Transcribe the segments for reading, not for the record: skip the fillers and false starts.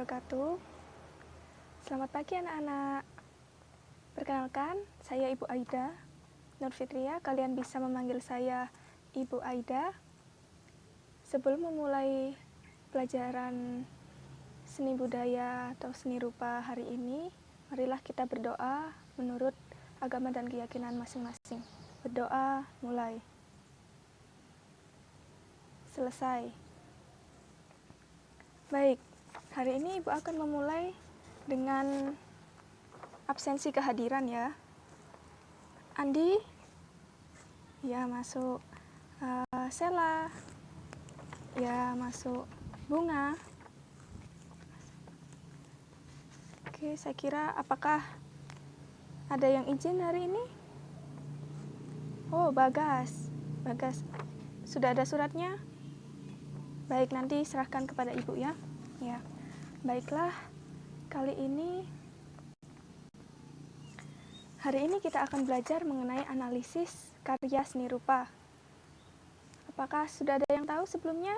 wabarakatuh. Selamat pagi anak-anak. Perkenalkan, saya Ibu Aida Nurfitria. Kalian bisa memanggil saya Ibu Aida. Sebelum memulai pelajaran seni budaya atau seni rupa hari ini, marilah kita berdoa menurut agama dan keyakinan masing-masing. Berdoa, mulai. Selesai. Baik, hari ini Ibu akan memulai dengan absensi kehadiran ya. Andi, ya masuk. Sela, ya masuk. Bunga. Oke, saya kira apakah ada yang izin hari ini? Oh, Bagas. Bagas, sudah ada suratnya? Baik, nanti serahkan kepada Ibu ya. Ya, baiklah. Hari ini kita akan belajar mengenai analisis karya seni rupa. Apakah sudah ada yang tahu sebelumnya?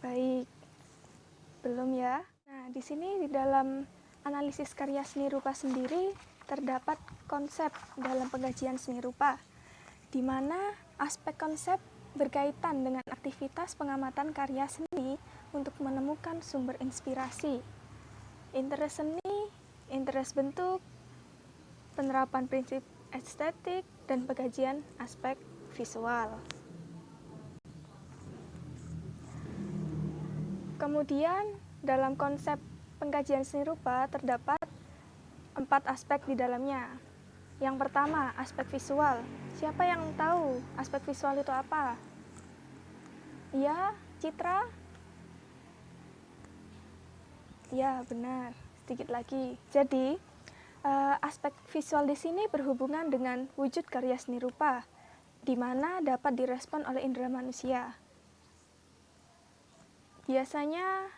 Baik, belum ya. Nah, di sini di dalam analisis karya seni rupa sendiri terdapat konsep dalam pengkajian seni rupa, di mana aspek konsep berkaitan dengan aktivitas pengamatan karya seni untuk menemukan sumber inspirasi, interest seni, interest bentuk, penerapan prinsip estetik, dan pengkajian aspek visual. Kemudian, dalam konsep pengkajian seni rupa terdapat 4 aspek di dalamnya. Yang pertama, aspek visual. Siapa yang tahu aspek visual itu apa? Ya, Citra? Ya, benar. Sedikit lagi. Jadi, aspek visual di sini berhubungan dengan wujud karya seni rupa, di mana dapat direspon oleh indera manusia. Biasanya,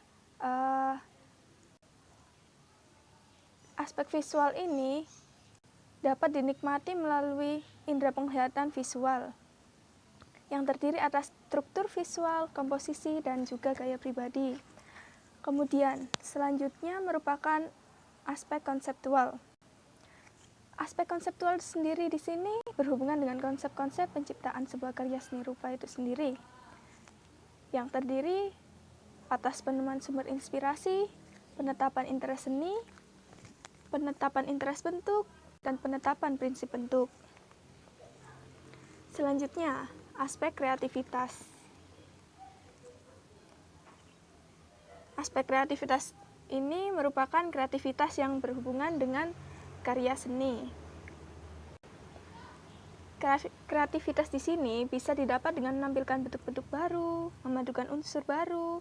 aspek visual ini dapat dinikmati melalui indera penglihatan visual yang terdiri atas struktur visual, komposisi, dan juga gaya pribadi. Kemudian, selanjutnya merupakan aspek konseptual. Aspek konseptual sendiri di sini berhubungan dengan konsep-konsep penciptaan sebuah karya seni rupa itu sendiri, yang terdiri atas penemuan sumber inspirasi, penetapan interest seni, penetapan interest bentuk, dan penetapan prinsip bentuk. Selanjutnya, aspek kreativitas. Aspek kreativitas ini merupakan kreativitas yang berhubungan dengan karya seni. Kreativitas di sini bisa didapat dengan menampilkan bentuk-bentuk baru, memadukan unsur baru,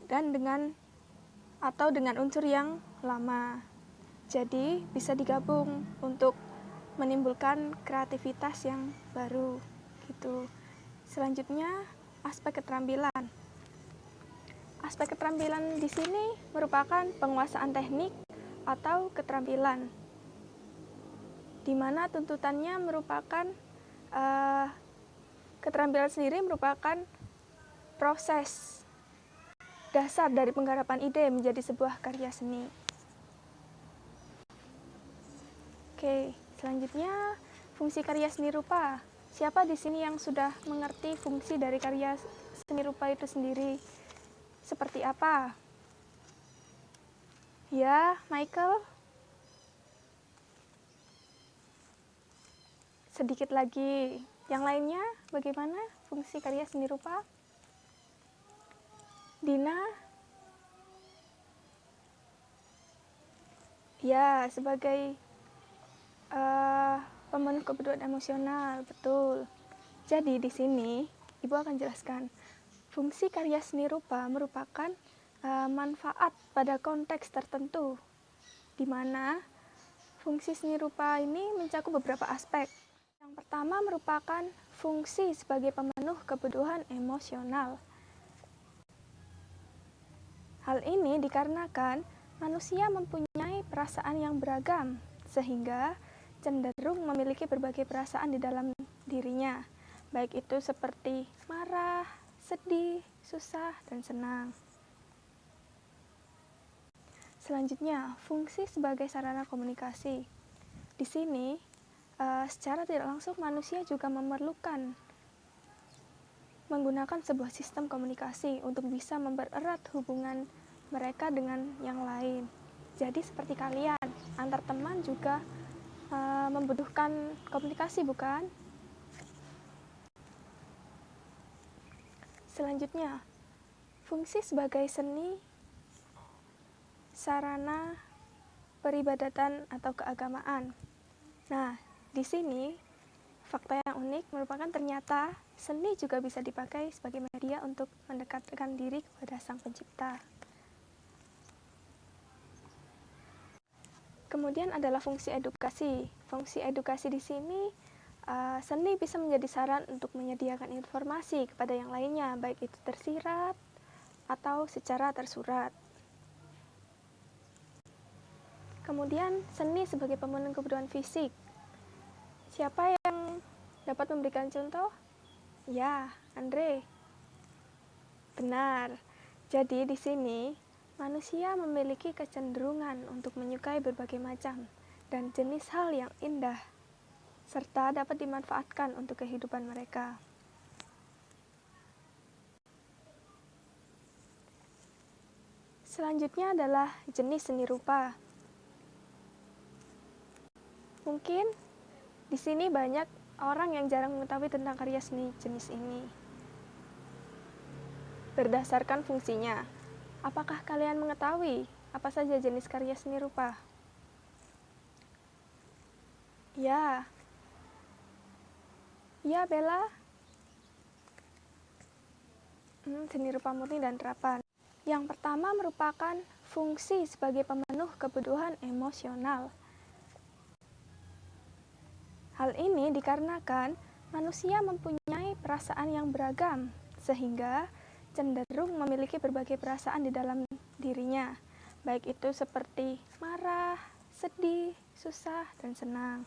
dan dengan unsur yang lama. Jadi, bisa digabung untuk menimbulkan kreativitas yang baru gitu. Selanjutnya, aspek keterampilan. Aspek keterampilan di sini merupakan penguasaan teknik atau keterampilan, di mana tuntutannya merupakan keterampilan sendiri merupakan proses dasar dari penggarapan ide menjadi sebuah karya seni. Oke, selanjutnya fungsi karya seni rupa. Siapa di sini yang sudah mengerti fungsi dari karya seni rupa itu sendiri? Seperti apa? Ya, Michael? Sedikit lagi. Yang lainnya, bagaimana fungsi karya seni rupa? Dina? Ya, sebagai pemenuh kebutuhan emosional, betul. Jadi di sini Ibu akan jelaskan fungsi karya seni rupa merupakan manfaat pada konteks tertentu, di mana fungsi seni rupa ini mencakup beberapa aspek. Yang pertama merupakan fungsi sebagai pemenuh kebutuhan emosional. Hal ini dikarenakan manusia mempunyai perasaan yang beragam, sehingga cenderung memiliki berbagai perasaan di dalam dirinya, baik itu seperti marah, sedih, susah, dan senang. Selanjutnya, fungsi sebagai sarana komunikasi. Di sini, secara tidak langsung manusia juga memerlukan menggunakan sebuah sistem komunikasi untuk bisa mempererat hubungan mereka dengan yang lain. Jadi seperti kalian, antar teman juga membutuhkan komunikasi, bukan? Selanjutnya, fungsi sebagai seni, sarana, peribadatan, atau keagamaan. Nah, di sini fakta yang unik merupakan ternyata seni juga bisa dipakai sebagai media untuk mendekatkan diri kepada Sang Pencipta. Kemudian adalah fungsi edukasi. Fungsi edukasi di sini, seni bisa menjadi saran untuk menyediakan informasi kepada yang lainnya, baik itu tersirat atau secara tersurat. Kemudian, seni sebagai pemenuh kebutuhan fisik. Siapa yang dapat memberikan contoh? Ya, Andre. Benar. Jadi di sini manusia memiliki kecenderungan untuk menyukai berbagai macam dan jenis hal yang indah, serta dapat dimanfaatkan untuk kehidupan mereka. Selanjutnya adalah jenis seni rupa. Mungkin di sini banyak orang yang jarang mengetahui tentang karya seni jenis ini. Berdasarkan fungsinya, apakah kalian mengetahui apa saja jenis karya seni rupa? Ya, Bella. Seni rupa murni dan terapan. Yang pertama merupakan fungsi sebagai pemenuh kebutuhan emosional. Hal ini dikarenakan manusia mempunyai perasaan yang beragam, sehingga cenderung memiliki berbagai perasaan di dalam dirinya, baik itu seperti marah, sedih, susah, dan senang.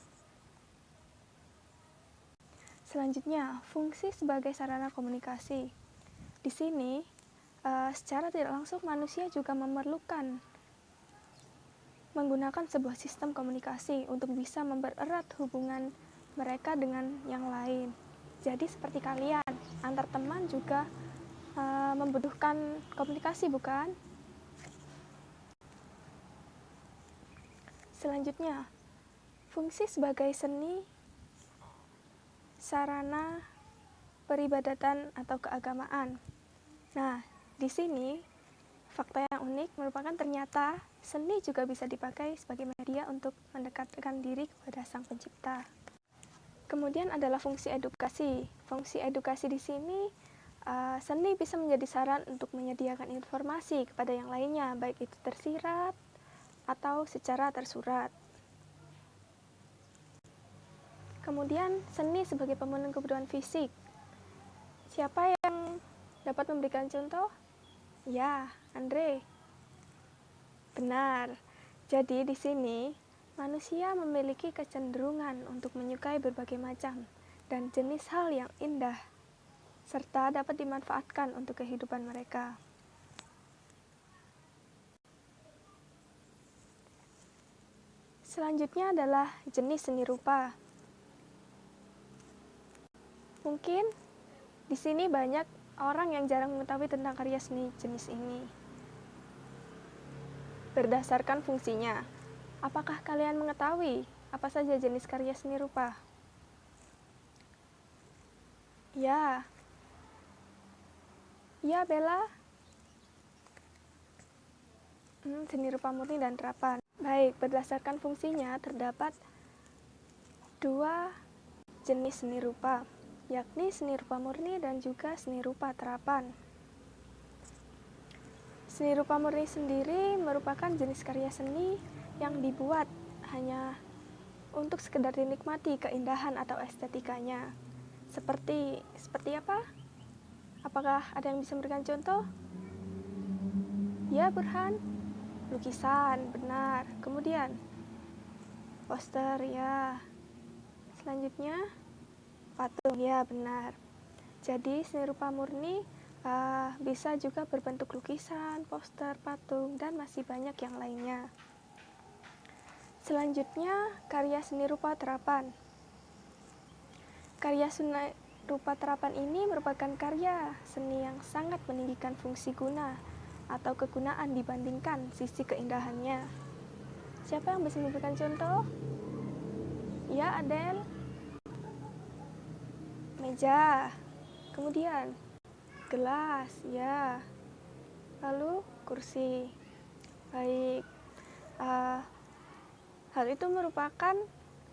Selanjutnya, fungsi sebagai sarana komunikasi. Di sini, secara tidak langsung manusia juga memerlukan menggunakan sebuah sistem komunikasi untuk bisa mempererat hubungan mereka dengan yang lain. Jadi seperti kalian, antar teman juga membutuhkan komunikasi, bukan? Selanjutnya, fungsi sebagai seni, sarana, peribadatan, atau keagamaan. Nah, di sini fakta yang unik merupakan ternyata seni juga bisa dipakai sebagai media untuk mendekatkan diri kepada Sang Pencipta. Kemudian adalah fungsi edukasi. Fungsi edukasi di sini, seni bisa menjadi saran untuk menyediakan informasi kepada yang lainnya, baik itu tersirat atau secara tersurat. Kemudian, seni sebagai pemenuh kebutuhan fisik. Siapa yang dapat memberikan contoh? Ya, Andre. Benar. Jadi di sini manusia memiliki kecenderungan untuk menyukai berbagai macam dan jenis hal yang indah, serta dapat dimanfaatkan untuk kehidupan mereka. Selanjutnya adalah jenis seni rupa. Mungkin di sini banyak orang yang jarang mengetahui tentang karya seni jenis ini. Berdasarkan fungsinya, apakah kalian mengetahui apa saja jenis karya seni rupa? Ya, Bella. Seni rupa murni dan terapan. Baik, berdasarkan fungsinya terdapat 2 jenis seni rupa, yakni seni rupa murni dan juga seni rupa terapan. Seni rupa murni sendiri merupakan jenis karya seni yang dibuat hanya untuk sekedar dinikmati keindahan atau estetikanya. Seperti apa? Apakah ada yang bisa memberikan contoh? Ya, Burhan. Lukisan, benar. Kemudian poster, ya. Selanjutnya patung, ya, benar. Jadi seni rupa murni Bisa juga berbentuk lukisan, poster, patung, dan masih banyak yang lainnya. Selanjutnya, karya seni rupa terapan. Karya seni rupa terapan ini merupakan karya seni yang sangat meninggikan fungsi guna atau kegunaan dibandingkan sisi keindahannya. Siapa yang bisa memberikan contoh? Ya, Adel. Meja. Kemudian gelas, ya. Lalu kursi. Baik. Hal itu merupakan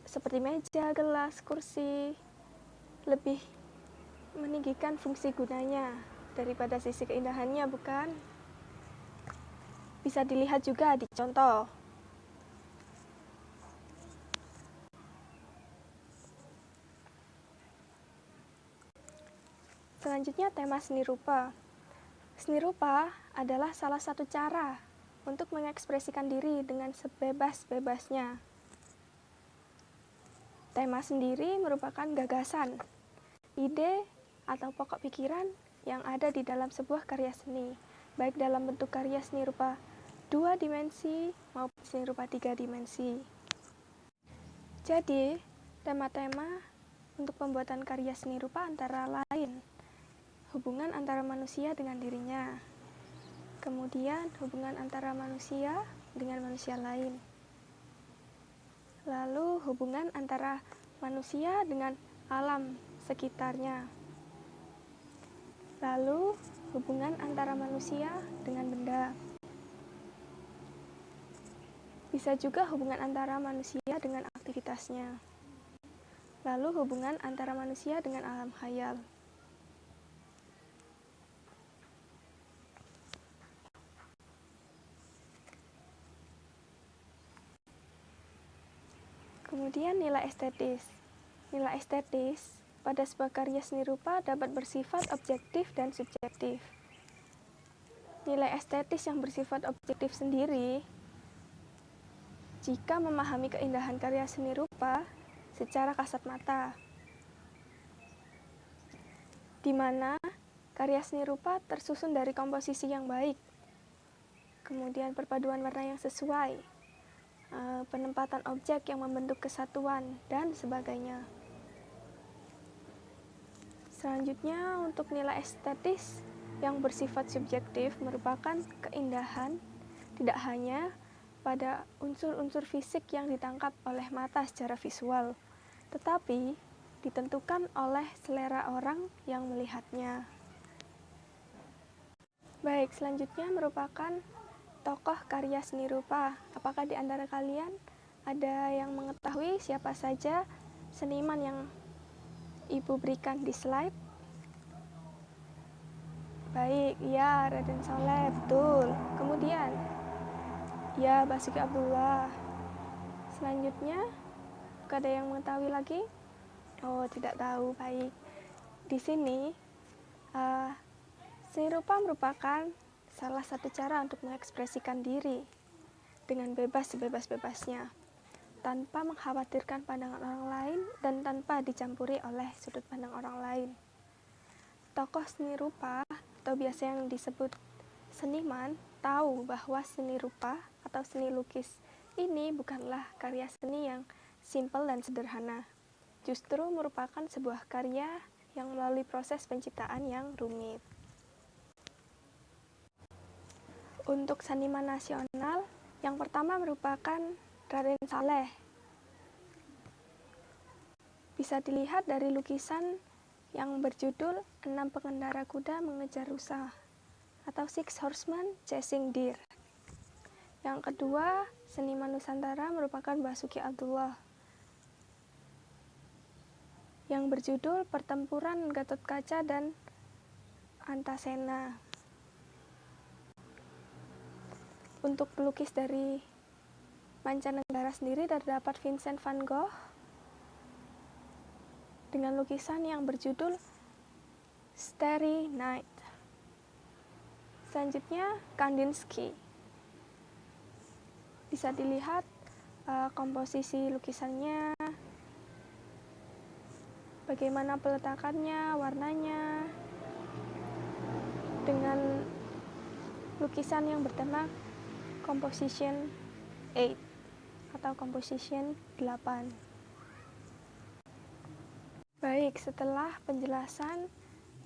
seperti meja, gelas, kursi, lebih meninggikan fungsi gunanya daripada sisi keindahannya, bukan? Bisa dilihat juga di contoh. Selanjutnya, tema seni rupa. Seni rupa adalah salah satu cara untuk mengekspresikan diri dengan sebebas-bebasnya. Tema sendiri merupakan gagasan, ide, atau pokok pikiran yang ada di dalam sebuah karya seni, baik dalam bentuk karya seni rupa 2 dimensi maupun seni rupa 3 dimensi. Jadi, tema-tema untuk pembuatan karya seni rupa antara lain hubungan antara manusia dengan dirinya, kemudian hubungan antara manusia dengan manusia lain, lalu hubungan antara manusia dengan alam sekitarnya, lalu hubungan antara manusia dengan benda. Bisa juga hubungan antara manusia dengan aktivitasnya, lalu hubungan antara manusia dengan alam khayal. Kemudian nilai estetis. Nilai estetis pada sebuah karya seni rupa dapat bersifat objektif dan subjektif. Nilai estetis yang bersifat objektif sendiri, jika memahami keindahan karya seni rupa secara kasat mata, di mana karya seni rupa tersusun dari komposisi yang baik, kemudian perpaduan warna yang sesuai, penempatan objek yang membentuk kesatuan, dan sebagainya. Selanjutnya, untuk nilai estetis yang bersifat subjektif merupakan keindahan tidak hanya pada unsur-unsur fisik yang ditangkap oleh mata secara visual, tetapi ditentukan oleh selera orang yang melihatnya. Baik, selanjutnya merupakan tokoh karya seni rupa. Apakah di antara kalian ada yang mengetahui siapa saja seniman yang Ibu berikan di slide? Baik, ya, Raden Saleh, betul. Kemudian, ya, Basuki Abdullah. Selanjutnya, ada yang mengetahui lagi? Oh, tidak tahu. Baik. Di sini, seni rupa merupakan salah satu cara untuk mengekspresikan diri dengan bebas sebebas-bebasnya, tanpa mengkhawatirkan pandangan orang lain dan tanpa dicampuri oleh sudut pandang orang lain. Tokoh seni rupa atau biasa yang disebut seniman tahu bahwa seni rupa atau seni lukis ini bukanlah karya seni yang simpel dan sederhana, justru merupakan sebuah karya yang melalui proses penciptaan yang rumit. Untuk seniman nasional, yang pertama merupakan Raden Saleh. Bisa dilihat dari lukisan yang berjudul 6 pengendara kuda mengejar rusa atau Six Horsemen Chasing Deer. Yang kedua, seniman Nusantara merupakan Basuki Abdullah yang berjudul Pertempuran Gathotkaca dan Antasena. Untuk pelukis dari mancanegara sendiri terdapat Vincent van Gogh dengan lukisan yang berjudul Starry Night. Selanjutnya, Kandinsky. Bisa dilihat komposisi lukisannya, bagaimana peletakannya, warnanya. dengan lukisan yang bertema Composition 8 atau Composition 8. Baik, setelah penjelasan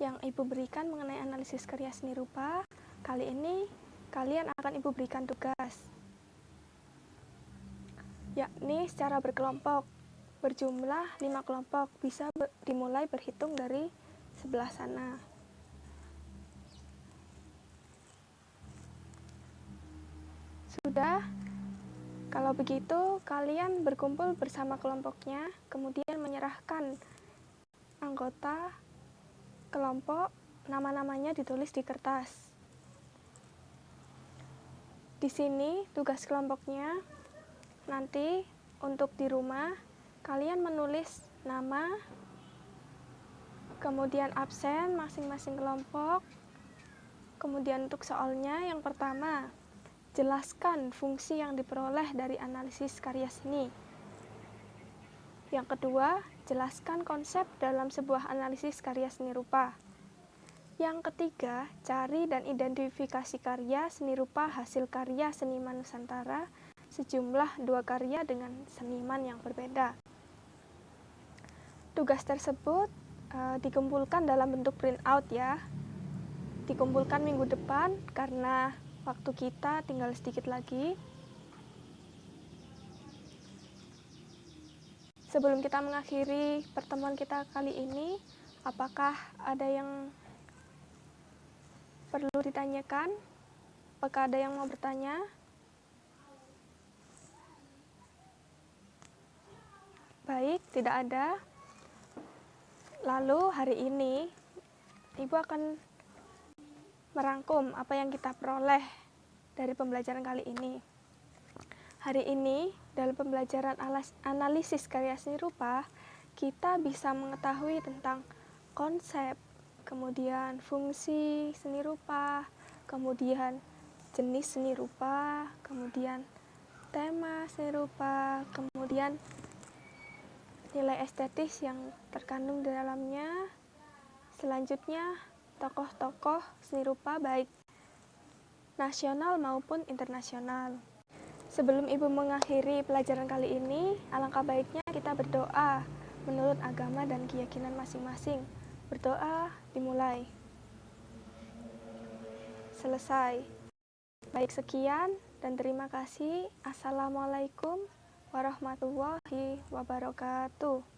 yang Ibu berikan mengenai analisis karya seni rupa, kali ini kalian akan Ibu berikan tugas, yakni secara berkelompok, berjumlah 5 kelompok, bisa dimulai berhitung dari sebelah sana. Sudah? Kalau begitu, kalian berkumpul bersama kelompoknya, kemudian menyerahkan anggota kelompok, nama-namanya ditulis di kertas. Di sini tugas kelompoknya, nanti untuk di rumah, kalian menulis nama, kemudian absen masing-masing kelompok, kemudian untuk soalnya yang pertama, jelaskan fungsi yang diperoleh dari analisis karya seni. Yang kedua, jelaskan konsep dalam sebuah analisis karya seni rupa. Yang ketiga, cari dan identifikasi karya seni rupa hasil karya seniman Nusantara, sejumlah 2 karya dengan seniman yang berbeda. Tugas tersebut dikumpulkan dalam bentuk printout ya. Dikumpulkan minggu depan karena waktu kita tinggal sedikit lagi. Sebelum kita mengakhiri pertemuan kita kali ini, apakah ada yang perlu ditanyakan? Apakah ada yang mau bertanya? Baik, tidak ada. Lalu hari ini, Ibu akan merangkum apa yang kita peroleh dari pembelajaran kali ini. Hari ini, dalam pembelajaran analisis karya seni rupa, kita bisa mengetahui tentang konsep, kemudian fungsi seni rupa, kemudian jenis seni rupa, kemudian tema seni rupa, kemudian nilai estetis yang terkandung di dalamnya. Selanjutnya, tokoh-tokoh seni rupa baik nasional maupun internasional. Sebelum Ibu mengakhiri pelajaran kali ini, alangkah baiknya kita berdoa menurut agama dan keyakinan masing-masing. Berdoa dimulai. Selesai. Baik, sekian dan terima kasih. Assalamualaikum warahmatullahi wabarakatuh.